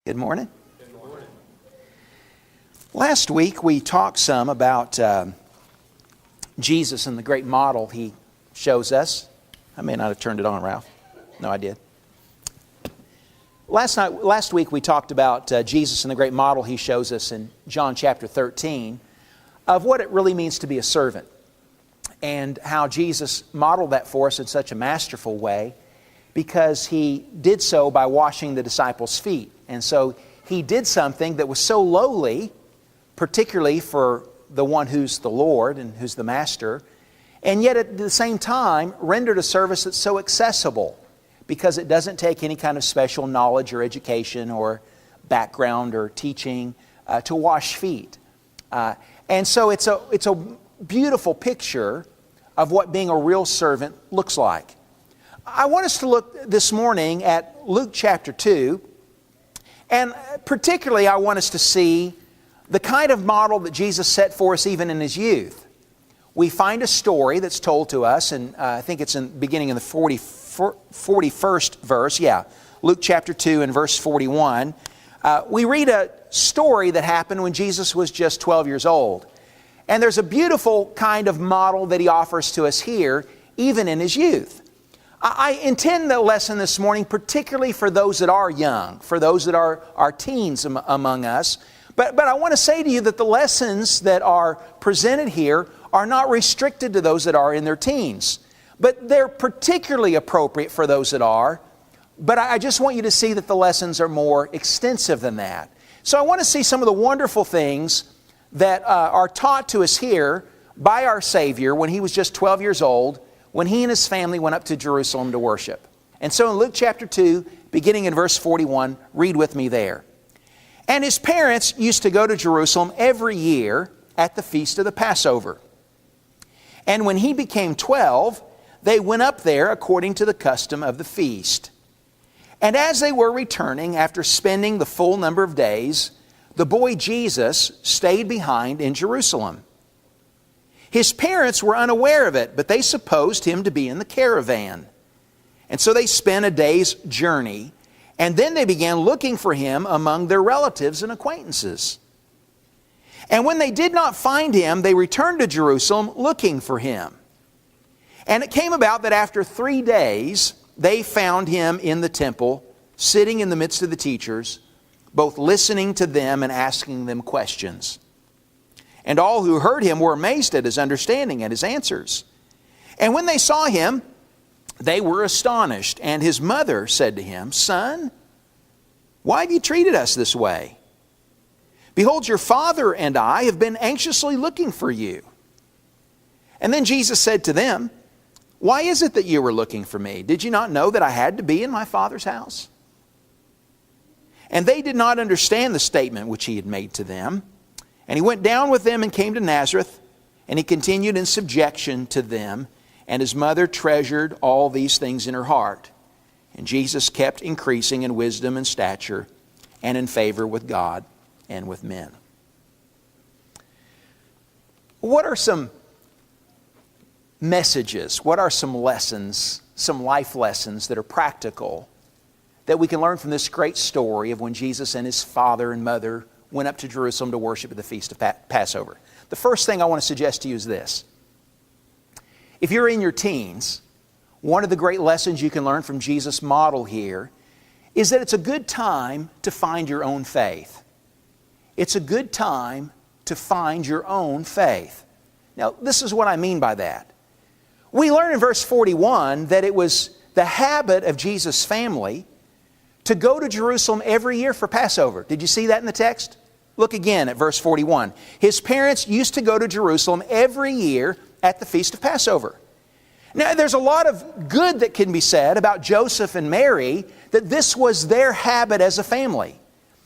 Good morning. Good morning. Last week we talked some about Jesus and the great model He shows us. I may not have turned it on, Ralph. No, I did. Last week we talked about Jesus and the great model He shows us in John chapter 13 of what it really means to be a servant and how Jesus modeled that for us in such a masterful way because He did so by washing the disciples' feet. And so He did something that was so lowly, particularly for the one who's the Lord and who's the Master, and yet at the same time rendered a service that's so accessible because it doesn't take any kind of special knowledge or education or background or teaching to wash feet. And so it's a beautiful picture of what being a real servant looks like. I want us to look this morning at Luke chapter 2. And particularly, I want us to see the kind of model that Jesus set for us even in His youth. We find a story that's told to us, and I think it's beginning in the 41st verse. Yeah, Luke chapter 2 and verse 41. We read a story that happened when Jesus was just 12 years old. And there's a beautiful kind of model that He offers to us here, even in His youth. I intend the lesson this morning particularly for those that are young, for those that are teens among us. But I want to say to you that the lessons that are presented here are not restricted to those that are in their teens. But they're particularly appropriate for those that are. But I just want you to see that the lessons are more extensive than that. So I want to see some of the wonderful things that are taught to us here by our Savior when He was just 12 years old, when He and His family went up to Jerusalem to worship. And so in Luke chapter 2, beginning in verse 41, read with me there. And His parents used to go to Jerusalem every year at the feast of the Passover. And when He became 12, they went up there according to the custom of the feast. And as they were returning after spending the full number of days, the boy Jesus stayed behind in Jerusalem. His parents were unaware of it, but they supposed Him to be in the caravan. And so they spent a day's journey, and then they began looking for Him among their relatives and acquaintances. And when they did not find Him, they returned to Jerusalem looking for Him. And it came about that after 3 days, they found Him in the temple, sitting in the midst of the teachers, both listening to them and asking them questions. And all who heard Him were amazed at His understanding and His answers. And when they saw Him, they were astonished. And His mother said to Him, "Son, why have you treated us this way? Behold, your father and I have been anxiously looking for you." And then Jesus said to them, "Why is it that you were looking for me? Did you not know that I had to be in my Father's house?" And they did not understand the statement which He had made to them. And He went down with them and came to Nazareth, and He continued in subjection to them. And His mother treasured all these things in her heart. And Jesus kept increasing in wisdom and stature, and in favor with God and with men. What are some messages? What are some lessons, some life lessons that are practical that we can learn from this great story of when Jesus and His father and mother went up to Jerusalem to worship at the Feast of Passover? The first thing I want to suggest to you is this. If you're in your teens, one of the great lessons you can learn from Jesus' model here is that it's a good time to find your own faith. It's a good time to find your own faith. Now, this is what I mean by that. We learn in verse 41 that it was the habit of Jesus' family to go to Jerusalem every year for Passover. Did you see that in the text? Look again at verse 41. His parents used to go to Jerusalem every year at the Feast of Passover. Now, there's a lot of good that can be said about Joseph and Mary, that this was their habit as a family.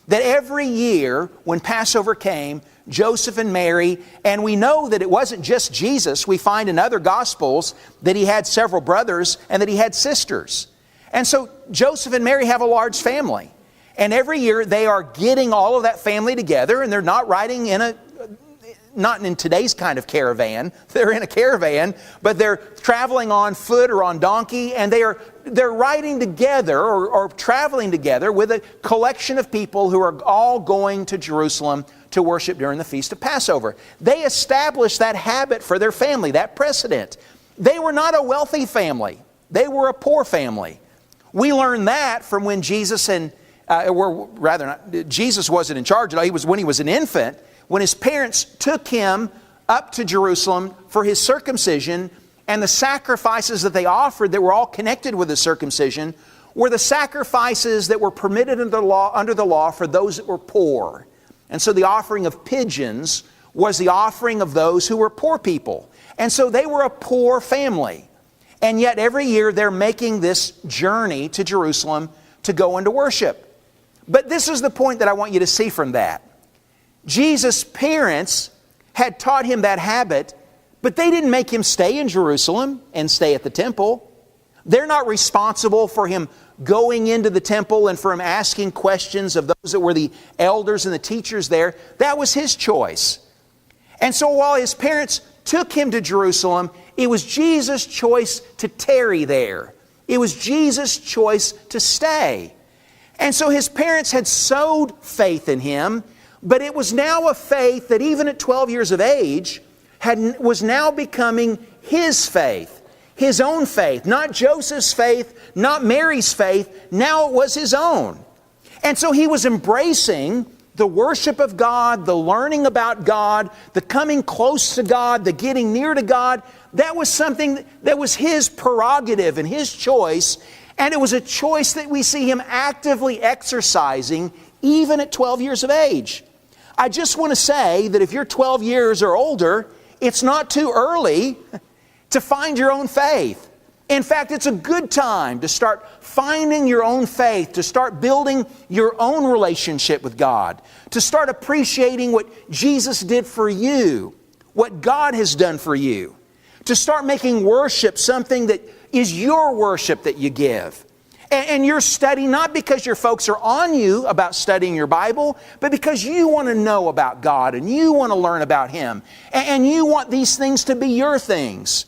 That every year when Passover came, Joseph and Mary, and we know that it wasn't just Jesus. We find in other Gospels that He had several brothers and that He had sisters. And so Joseph and Mary have a large family. And every year they are getting all of that family together, and they're not riding not in today's kind of caravan. They're in a caravan, but they're traveling on foot or on donkey, and they are they're riding together or traveling together with a collection of people who are all going to Jerusalem to worship during the Feast of Passover. They established that habit for their family, that precedent. They were not a wealthy family. They were a poor family. We learn that from when Jesus Jesus wasn't in charge at all. When he was an infant, when his parents took him up to Jerusalem for his circumcision, and the sacrifices that they offered that were all connected with the circumcision were the sacrifices that were permitted under the law for those that were poor. And so the offering of pigeons was the offering of those who were poor people. And so they were a poor family. And yet every year they're making this journey to Jerusalem to go into worship. But this is the point that I want you to see from that. Jesus' parents had taught him that habit, but they didn't make him stay in Jerusalem and stay at the temple. They're not responsible for him going into the temple and for him asking questions of those that were the elders and the teachers there. That was his choice. And so while his parents took him to Jerusalem, it was Jesus' choice to tarry there. It was Jesus' choice to stay. And so his parents had sowed faith in him, but it was now a faith that even at 12 years of age was now becoming his faith, his own faith, not Joseph's faith, not Mary's faith. Now it was his own. And so he was embracing the worship of God, the learning about God, the coming close to God, the getting near to God. That was something that was his prerogative and his choice. And it was a choice that we see him actively exercising even at 12 years of age. I just want to say that if you're 12 years or older, it's not too early to find your own faith. In fact, it's a good time to start finding your own faith, to start building your own relationship with God, to start appreciating what Jesus did for you, what God has done for you, to start making worship something that is your worship that you give. And you're studying not because your folks are on you about studying your Bible, but because you want to know about God and you want to learn about Him. And you want these things to be your things.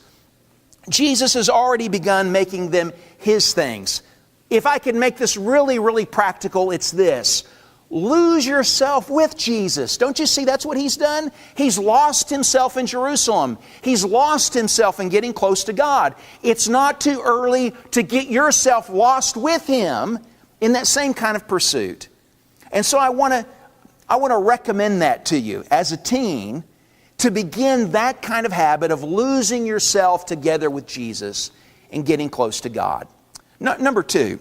Jesus has already begun making them His things. If I could make this really, really practical, it's this. Lose yourself with Jesus. Don't you see that's what He's done? He's lost Himself in Jerusalem. He's lost Himself in getting close to God. It's not too early to get yourself lost with Him in that same kind of pursuit. And so I want to recommend that to you as a teen, to begin that kind of habit of losing yourself together with Jesus and getting close to God. Number two,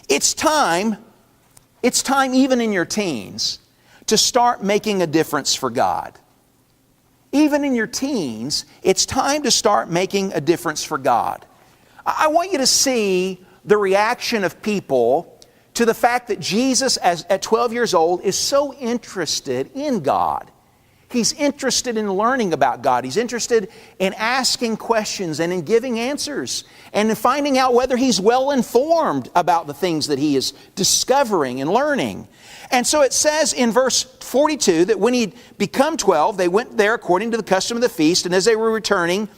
it's time even in your teens to start making a difference for God. Even in your teens, it's time to start making a difference for God. I want you to see the reaction of people to the fact that Jesus, at 12 years old, is so interested in God. He's interested in learning about God. He's interested in asking questions and in giving answers and in finding out whether he's well informed about the things that he is discovering and learning. And so it says in verse 42 that when he'd become 12, they went there according to the custom of the feast. And as they were returning,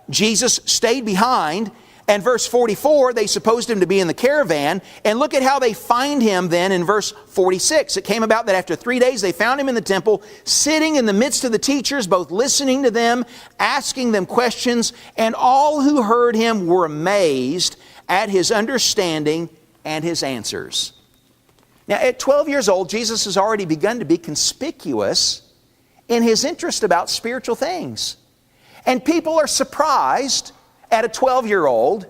Jesus stayed behind. And verse 44, they supposed him to be in the caravan. And look at how they find him then in verse 46. It came about that after 3 days they found him in the temple, sitting in the midst of the teachers, both listening to them, asking them questions. And all who heard him were amazed at his understanding and his answers. Now at 12 years old, Jesus has already begun to be conspicuous in his interest about spiritual things. And people are surprised at a 12-year-old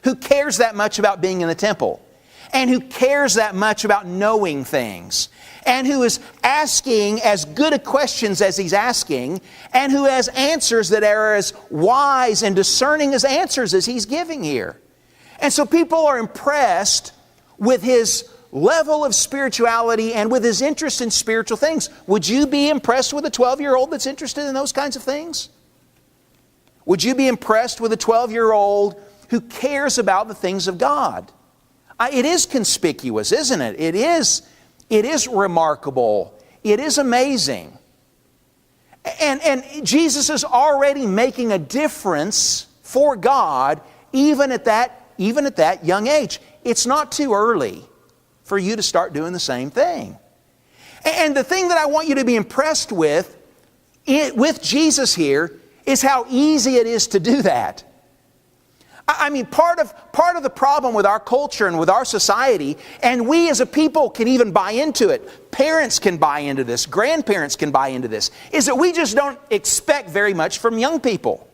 who cares that much about being in the temple and who cares that much about knowing things and who is asking as good a questions as he's asking and who has answers that are as wise and discerning as answers as he's giving here. And so people are impressed with his level of spirituality and with his interest in spiritual things. Would you be impressed with a 12-year-old that's interested in those kinds of things? Would you be impressed with a 12-year-old who cares about the things of God? It is conspicuous, isn't it? It is remarkable. It is amazing. And Jesus is already making a difference for God even at that young age. It's not too early for you to start doing the same thing. And the thing that I want you to be impressed with Jesus here is how easy it is to do that. I mean, part of the problem with our culture and with our society, and we as a people can even buy into it, parents can buy into this, grandparents can buy into this, is that we just don't expect very much from young people.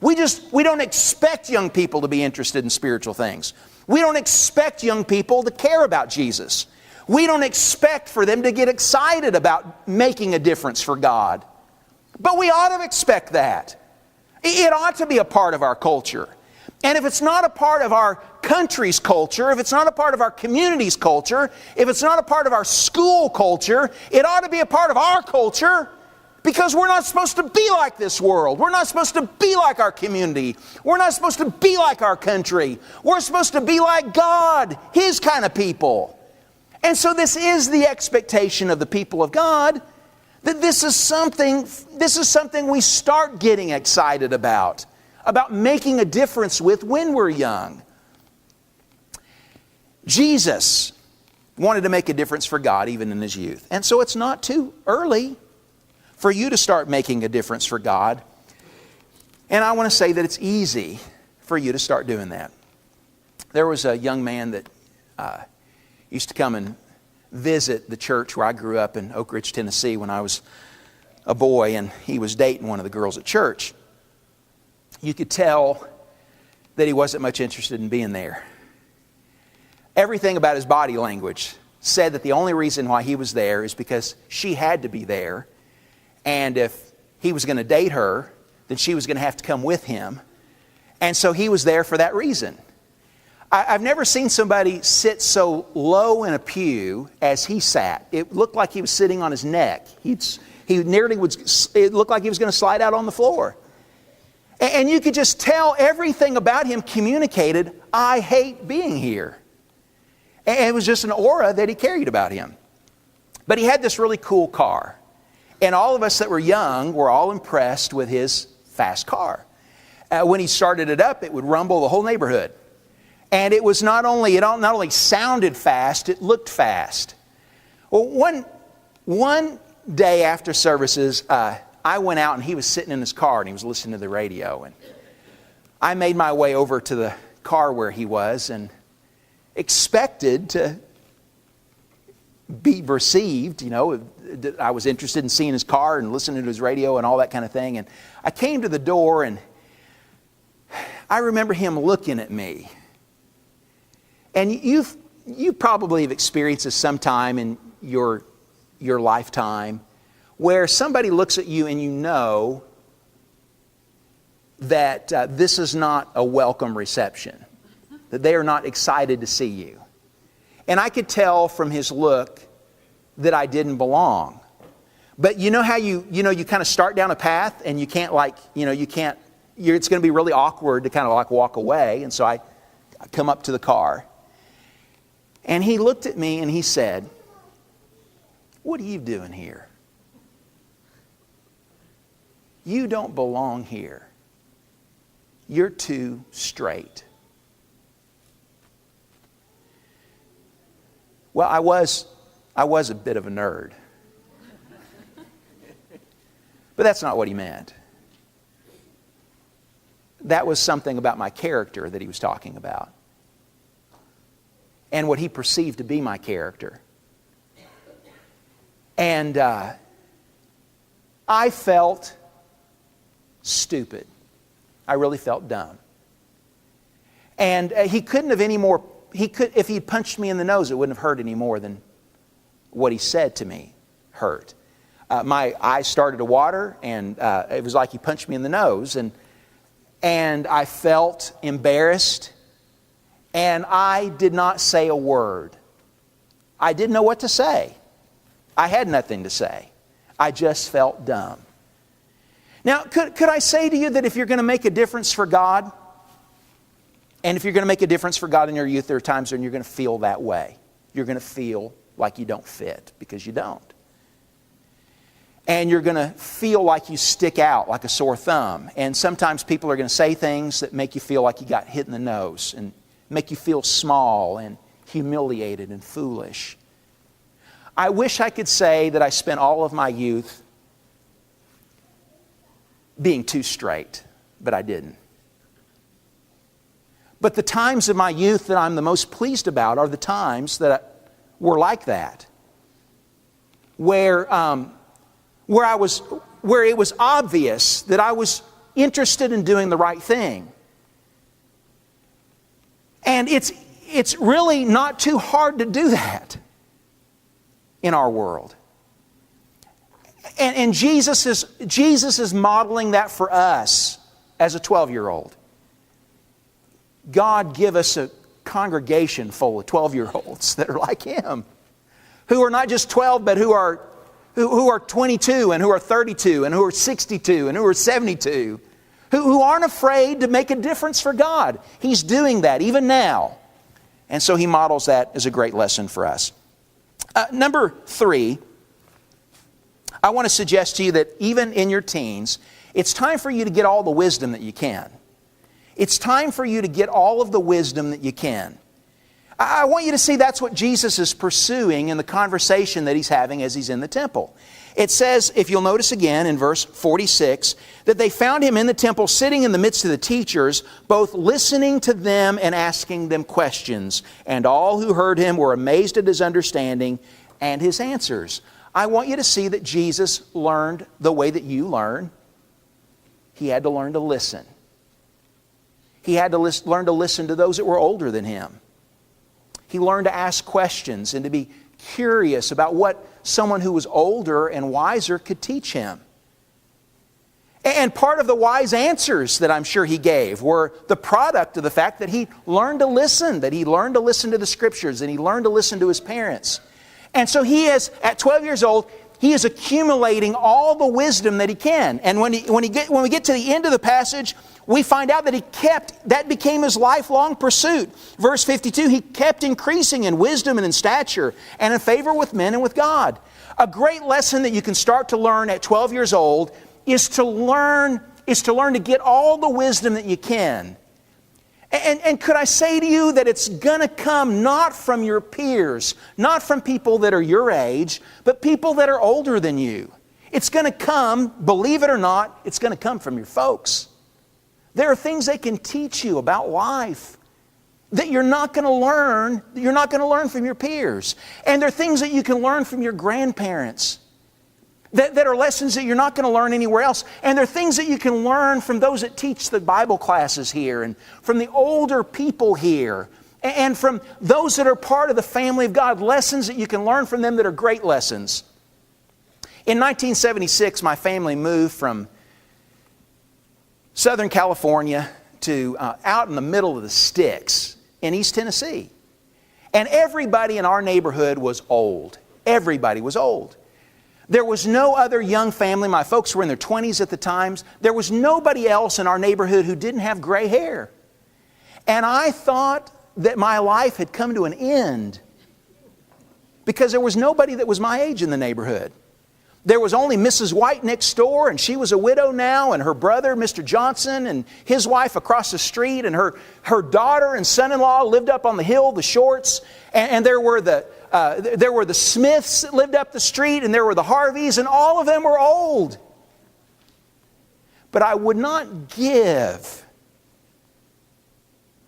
We don't expect young people to be interested in spiritual things. We don't expect young people to care about Jesus. We don't expect for them to get excited about making a difference for God. But we ought to expect that. It ought to be a part of our culture. And if it's not a part of our country's culture, if it's not a part of our community's culture, if it's not a part of our school culture, it ought to be a part of our culture, because we're not supposed to be like this world. We're not supposed to be like our community. We're not supposed to be like our country. We're supposed to be like God, His kind of people. And so this is the expectation of the people of God, that this is something we start getting excited about making a difference with when we're young. Jesus wanted to make a difference for God even in His youth. And so it's not too early for you to start making a difference for God. And I want to say that it's easy for you to start doing that. There was a young man that used to come and visit the church where I grew up in Oak Ridge, Tennessee when I was a boy, and he was dating one of the girls at church. You could tell that he wasn't much interested in being there. Everything about his body language said that the only reason why he was there is because she had to be there, and if he was going to date her, then she was going to have to come with him. And so he was there for that reason. I've never seen somebody sit so low in a pew as he sat. It looked like he was sitting on his neck. It looked like he was going to slide out on the floor. And you could just tell everything about him communicated, I hate being here. And it was just an aura that he carried about him. But he had this really cool car. And all of us that were young were all impressed with his fast car. When he started it up, it would rumble the whole neighborhood. And it not only sounded fast, it looked fast. Well, one day after services, I went out and he was sitting in his car and he was listening to the radio. And I made my way over to the car where he was and expected to be received. You know, I was interested in seeing his car and listening to his radio and all that kind of thing. And I came to the door and I remember him looking at me. And you probably have experienced this sometime in your lifetime, where somebody looks at you and you know that this is not a welcome reception, that they are not excited to see you. And I could tell from his look that I didn't belong. But you know how you kind of start down a path and you can't it's going to be really awkward to kind of like walk away. And so I come up to the car and he looked at me and he said, "What are you doing here? You don't belong here. You're too straight." Well, I was a bit of a nerd. But that's not what he meant. That was something about my character that he was talking about. And what he perceived to be my character. And I felt stupid. I really felt dumb. And he couldn't have any more, if he'd punched me in the nose, it wouldn't have hurt any more than what he said to me hurt. My eyes started to water, and it was like he punched me in the nose, and I felt embarrassed, and I did not say a word. I didn't know what to say. I had nothing to say. I just felt dumb. Now, could I say to you that if you're going to make a difference for God, and if you're going to make a difference for God in your youth, there are times when you're going to feel that way. You're going to feel like you don't fit because you don't. And you're going to feel like you stick out like a sore thumb. And sometimes people are going to say things that make you feel like you got hit in the nose and make you feel small and humiliated and foolish. I wish I could say that I spent all of my youth being too straight, but I didn't. But the times of my youth that I'm the most pleased about are the times that were like that, where it was obvious that I was interested in doing the right thing. And it's really not too hard to do that in our world. And Jesus is modeling that for us as a 12-year-old. God give us a congregation full of 12-year-olds that are like Him, who are not just 12, but who are 22 and who are 32 and who are 62 and who are 72, who aren't afraid to make a difference for God. He's doing that even now. And so He models that as a great lesson for us. Number 3, I want to suggest to you that even in your teens, it's time for you to get all the wisdom that you can. It's time for you to get all of the wisdom that you can. I want you to see that's what Jesus is pursuing in the conversation that He's having as He's in the temple. It says, if you'll notice again in verse 46, that they found Him in the temple sitting in the midst of the teachers, both listening to them and asking them questions. And all who heard Him were amazed at His understanding and His answers. I want you to see that Jesus learned the way that you learn. He had to learn to listen. He had to learn to listen to those that were older than Him. He learned to ask questions and to be curious about what someone who was older and wiser could teach him. And part of the wise answers that I'm sure he gave were the product of the fact that he learned to listen, that he learned to listen to the Scriptures, and he learned to listen to his parents. And so he is, at 12 years old, he is accumulating all the wisdom that he can. And when we get to the end of the passage, we find out that that became his lifelong pursuit. Verse 52, he kept increasing in wisdom and in stature and in favor with men and with God. A great lesson that you can start to learn at 12 years old is to learn to get all the wisdom that you can. And could I say to you that it's going to come not from your peers, not from people that are your age, but people that are older than you. It's going to come, believe it or not, it's going to come from your folks. There are things they can teach you about life that you're not going to learn from your peers. And there are things that you can learn from your grandparents that are lessons that you're not going to learn anywhere else. And there are things that you can learn from those that teach the Bible classes here and from the older people here and from those that are part of the family of God, lessons that you can learn from them that are great lessons. In 1976, my family moved from Southern California to out in the middle of the sticks in East Tennessee. And everybody in our neighborhood was old. Everybody was old. There was no other young family. My folks were in their 20s at the time. There was nobody else in our neighborhood who didn't have gray hair. And I thought that my life had come to an end because there was nobody that was my age in the neighborhood. There was only Mrs. White next door, and she was a widow now, and her brother, Mr. Johnson, and his wife across the street, and her daughter and son-in-law lived up on the hill, the Shorts, and there were the Smiths that lived up the street, and there were the Harveys, and all of them were old. But I would not give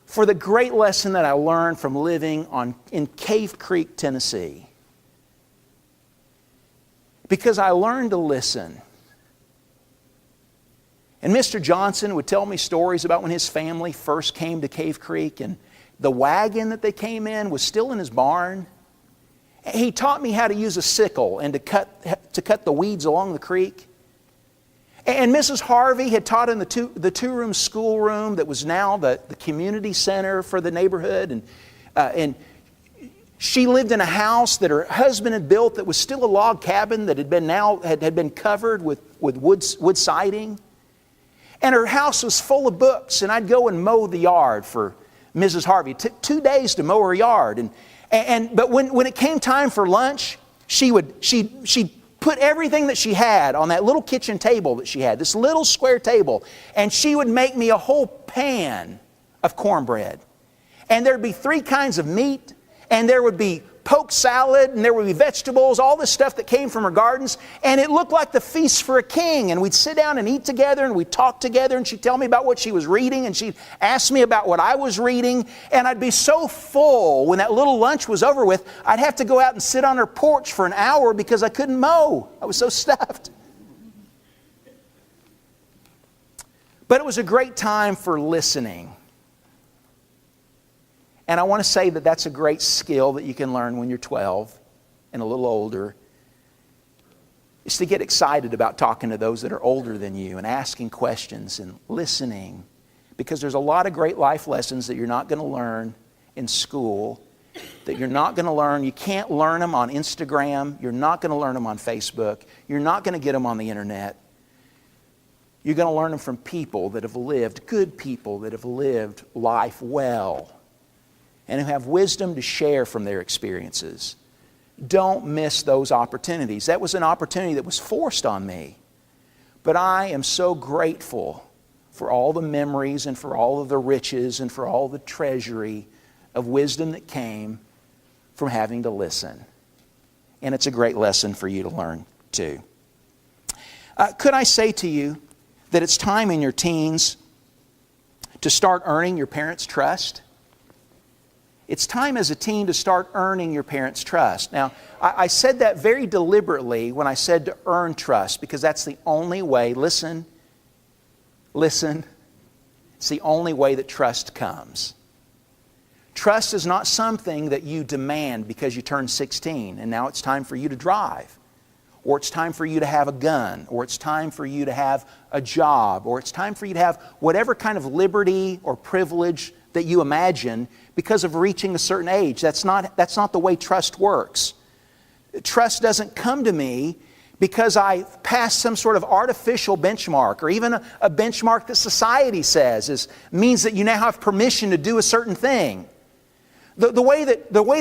for the great lesson that I learned from living in Cave Creek, Tennessee. Because I learned to listen. And Mr. Johnson would tell me stories about when his family first came to Cave Creek, and the wagon that they came in was still in his barn. He taught me how to use a sickle and to cut the weeds along the creek. And Mrs. Harvey had taught in the two-room schoolroom that was now the community center for the neighborhood. And she lived in a house that her husband had built that was still a log cabin that had been covered with wood siding. And her house was full of books, and I'd go and mow the yard for Mrs. Harvey. It took 2 days to mow her yard. But when it came time for lunch, she'd put everything that she had on that little kitchen table that she had, this little square table, and she would make me a whole pan of cornbread. And there'd be 3 kinds of meat, and there would be poke salad, and there would be vegetables, all this stuff that came from her gardens, and it looked like the feast for a king. And we'd sit down and eat together, and we'd talk together, and she'd tell me about what she was reading, and she'd ask me about what I was reading, and I'd be so full when that little lunch was over with, I'd have to go out and sit on her porch for an hour because I couldn't mow. I was so stuffed. But it was a great time for listening. And I want to say that that's a great skill that you can learn when you're 12 and a little older, is to get excited about talking to those that are older than you and asking questions and listening. Because there's a lot of great life lessons that you're not going to learn in school, that you're not going to learn. You can't learn them on Instagram. You're not going to learn them on Facebook. You're not going to get them on the internet. You're going to learn them from people that have lived, good people that have lived life well, and who have wisdom to share from their experiences. Don't miss those opportunities. That was an opportunity that was forced on me. But I am so grateful for all the memories and for all of the riches and for all the treasury of wisdom that came from having to listen. And it's a great lesson for you to learn too. Could I say to you that it's time in your teens to start earning your parents' trust? It's time as a teen to start earning your parents' trust. Now, I said that very deliberately when I said to earn trust, because that's the only way, listen, it's the only way that trust comes. Trust is not something that you demand because you turned 16 and now it's time for you to drive, or it's time for you to have a gun, or it's time for you to have a job, or it's time for you to have whatever kind of liberty or privilege that you imagine because of reaching a certain age. That's not the way trust works. Trust doesn't come to me because I passed some sort of artificial benchmark, or even a benchmark that society says means that you now have permission to do a certain thing. The way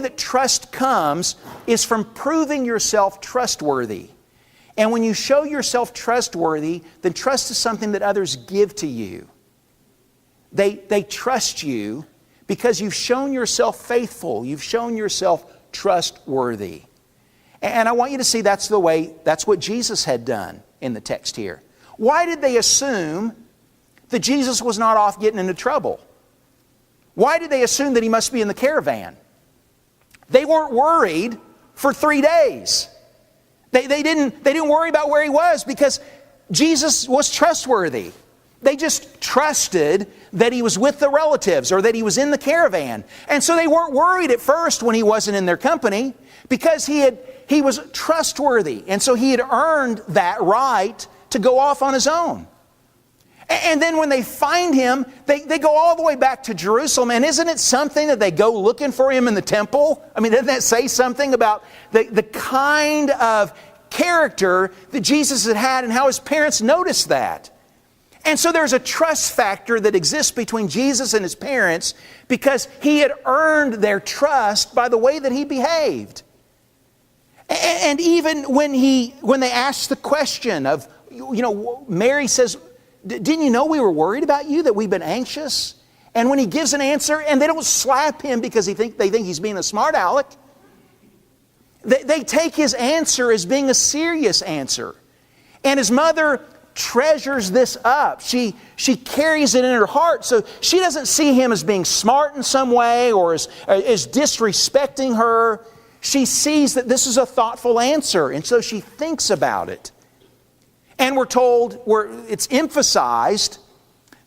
that trust comes is from proving yourself trustworthy. And when you show yourself trustworthy, then trust is something that others give to you. They trust you because you've shown yourself faithful. You've shown yourself trustworthy. And I want you to see that's what Jesus had done in the text here. Why did they assume that Jesus was not off getting into trouble? Why did they assume that He must be in the caravan? They weren't worried for 3 days. They didn't worry about where He was because Jesus was trustworthy. They just trusted that He was with the relatives or that He was in the caravan. And so they weren't worried at first when He wasn't in their company because He was trustworthy. And so He had earned that right to go off on His own. And then when they find Him, they go all the way back to Jerusalem. And isn't it something that they go looking for Him in the temple? I mean, doesn't that say something about the kind of character that Jesus had had and how His parents noticed that? And so there's a trust factor that exists between Jesus and His parents because He had earned their trust by the way that He behaved. And even when they asked the question of, Mary says, "Didn't you know we were worried about you, that we've been anxious?" And when He gives an answer, and they don't slap Him because they think He's being a smart aleck. They take His answer as being a serious answer. And His mother treasures this up. She carries it in her heart. So she doesn't see Him as being smart in some way or as disrespecting her. She sees that this is a thoughtful answer, and so she thinks about it. And we're told, it's emphasized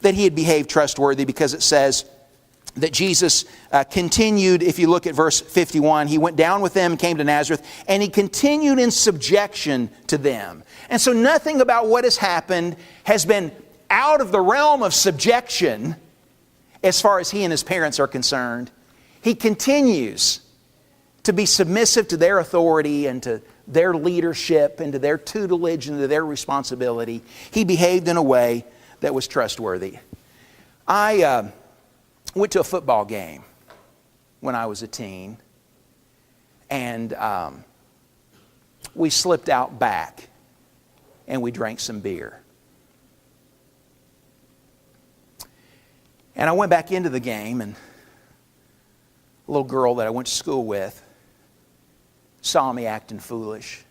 that He had behaved trustworthy because it says that Jesus continued, if you look at verse 51, He went down with them and came to Nazareth, and He continued in subjection to them. And so nothing about what has happened has been out of the realm of subjection as far as He and His parents are concerned. He continues to be submissive to their authority and to their leadership and to their tutelage and to their responsibility. He behaved in a way that was trustworthy. I went to a football game when I was a teen. And we slipped out back and we drank some beer. And I went back into the game, and a little girl that I went to school with saw me acting foolish.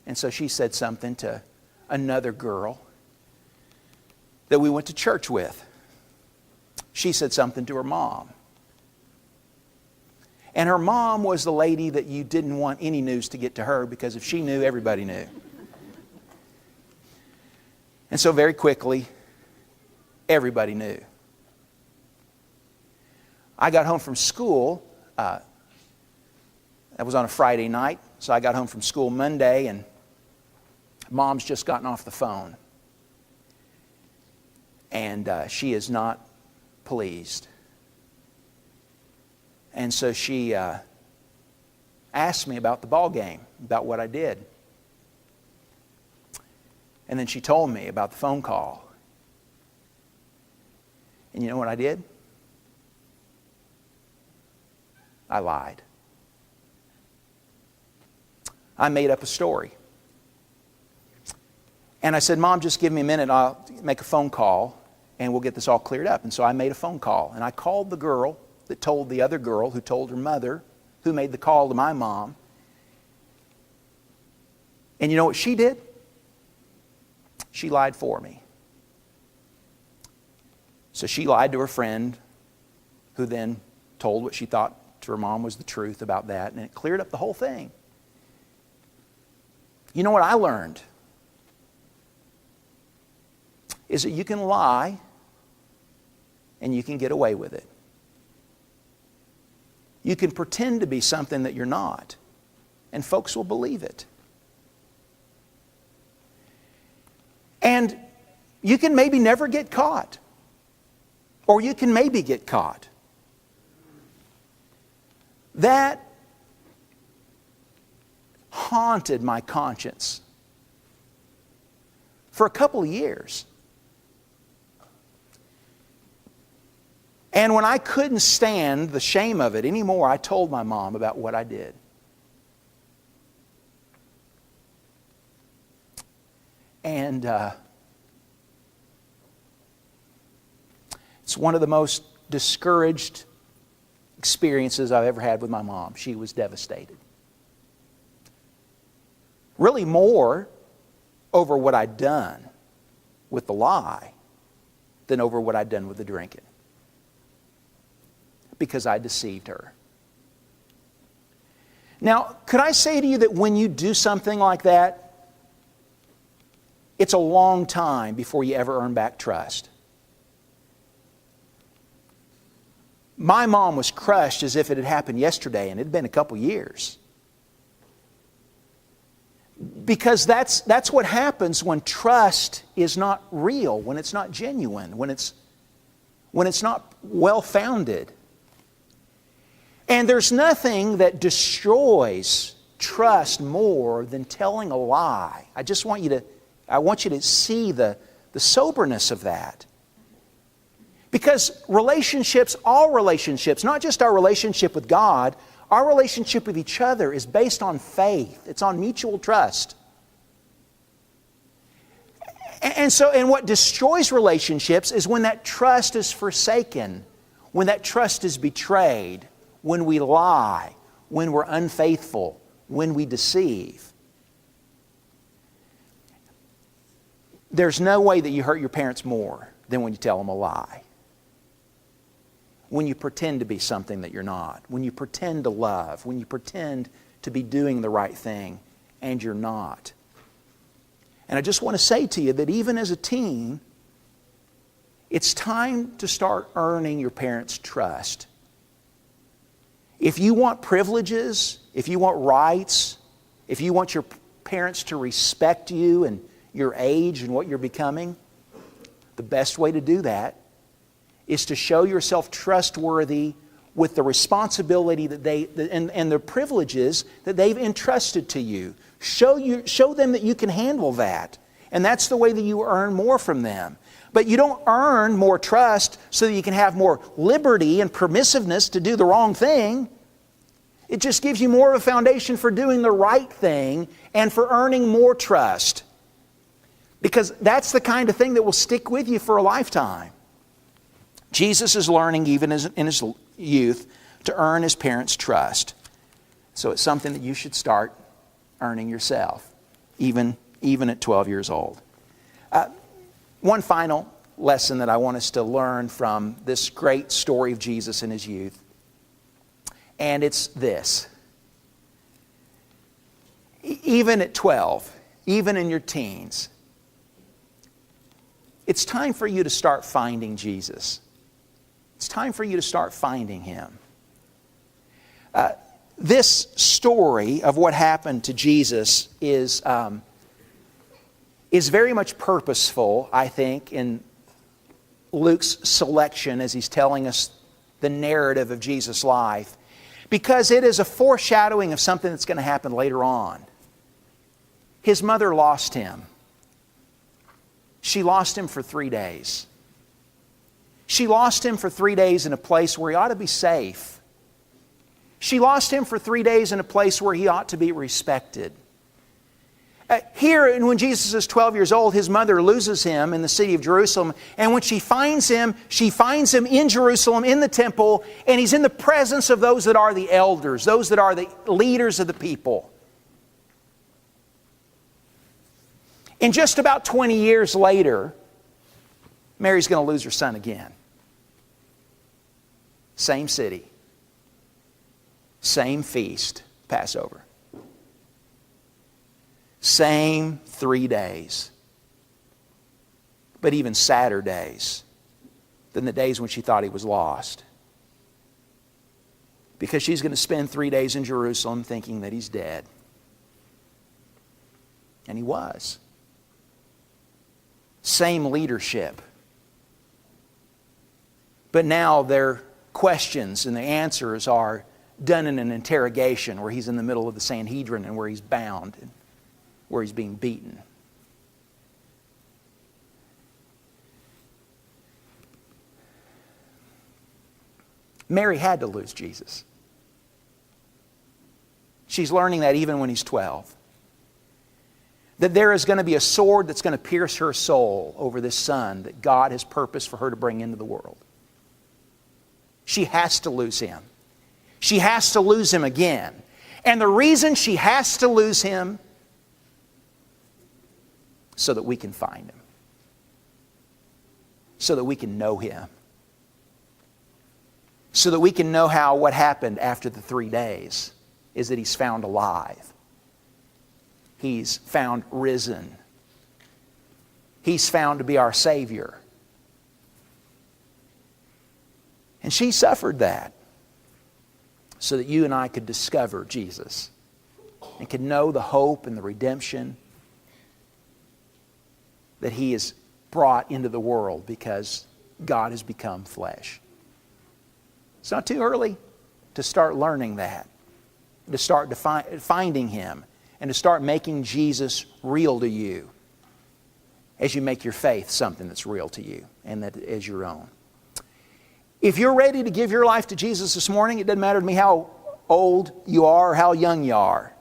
And so she said something to another girl that we went to church with. She said something to her mom. And her mom was the lady that you didn't want any news to get to her, because if she knew, everybody knew. And so very quickly, everybody knew. I got home from school. That was on a Friday night. So I got home from school Monday, and Mom's just gotten off the phone. And she is not pleased. And so she asked me about the ball game, about what I did. And then she told me about the phone call. And you know what I did? I lied. I made up a story. And I said, Mom, just give me a minute. I'll make a phone call and we'll get this all cleared up. And so I made a phone call. And I called the girl that told the other girl, who told her mother, who made the call to my mom. And you know what she did? She lied for me. So she lied to her friend, who then told what she thought to her mom was the truth about that, and it cleared up the whole thing. You know what I learned? Is that you can lie and you can get away with it. You can pretend to be something that you're not, and folks will believe it. And you can maybe never get caught, or you can maybe get caught. That haunted my conscience for a couple of years. And when I couldn't stand the shame of it anymore, I told my mom about what I did. And it's one of the most discouraged experiences I've ever had with my mom. She was devastated. Really more over what I'd done with the lie than over what I'd done with the drinking. Because I deceived her. Now, could I say to you that when you do something like that, it's a long time before you ever earn back trust. My mom was crushed as if it had happened yesterday, and it had been a couple years. Because that's what happens when trust is not real, when it's not genuine, when it's not well-founded. And there's nothing that destroys trust more than telling a lie. I want you to see the soberness of that. Because relationships, all relationships, not just our relationship with God, our relationship with each other is based on faith. It's on mutual trust. And what destroys relationships is when that trust is forsaken, when that trust is betrayed, when we lie, when we're unfaithful, when we deceive. There's no way that you hurt your parents more than when you tell them a lie. When you pretend to be something that you're not. When you pretend to love. When you pretend to be doing the right thing and you're not. And I just want to say to you that even as a teen, it's time to start earning your parents' trust. If you want privileges, if you want rights, if you want your parents to respect you and your age and what you're becoming, the best way to do that is to show yourself trustworthy with the responsibility and the privileges that they've entrusted to you. Show them that you can handle that. And that's the way that you earn more from them. But you don't earn more trust so that you can have more liberty and permissiveness to do the wrong thing. It just gives you more of a foundation for doing the right thing and for earning more trust. Because that's the kind of thing that will stick with you for a lifetime. Jesus is learning, even in his youth, to earn his parents' trust. So it's something that you should start earning yourself, even at 12 years old. One final lesson that I want us to learn from this great story of Jesus in his youth, and it's this. Even at 12, even in your teens, it's time for you to start finding Jesus. It's time for you to start finding Him. This story of what happened to Jesus is very much purposeful, I think, in Luke's selection as he's telling us the narrative of Jesus' life, because it is a foreshadowing of something that's going to happen later on. His mother lost him. She lost him for 3 days. She lost him for 3 days in a place where he ought to be safe. She lost him for 3 days in a place where he ought to be respected. Here, when Jesus is 12 years old, his mother loses him in the city of Jerusalem. And when she finds him in Jerusalem, in the temple, and he's in the presence of those that are the elders, those that are the leaders of the people. And just about 20 years later, Mary's going to lose her son again. Same city. Same feast, Passover. Same 3 days. But even sadder days than the days when she thought he was lost. Because she's going to spend 3 days in Jerusalem thinking that he's dead. And he was. Same leadership. But now their questions and the answers are done in an interrogation where he's in the middle of the Sanhedrin and where he's bound and where he's being beaten. Mary had to lose Jesus. She's learning that even when he's 12. That there is going to be a sword that's going to pierce her soul over this son that God has purposed for her to bring into the world. She has to lose him. She has to lose him again. And the reason she has to lose him, so that we can find him. So that we can know him. So that we can know how what happened after the 3 days is that he's found alive. He's found risen. He's found to be our Savior. And she suffered that so that you and I could discover Jesus and could know the hope and the redemption that He has brought into the world because God has become flesh. It's not too early to start learning that, to start finding Him, and to start making Jesus real to you as you make your faith something that's real to you and that is your own. If you're ready to give your life to Jesus this morning, it doesn't matter to me how old you are or how young you are.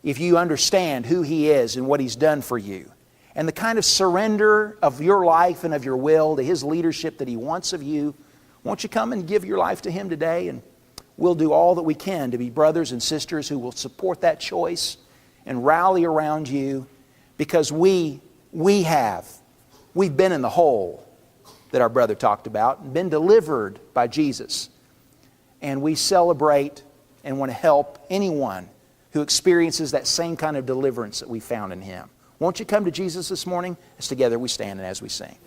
If you understand who He is and what He's done for you, and the kind of surrender of your life and of your will to His leadership that He wants of you, won't you come and give your life to Him today? And we'll do all that we can to be brothers and sisters who will support that choice and rally around you, because we've been in the hole that our brother talked about, and been delivered by Jesus. And we celebrate and want to help anyone who experiences that same kind of deliverance that we found in Him. Won't you come to Jesus this morning as together we stand and as we sing?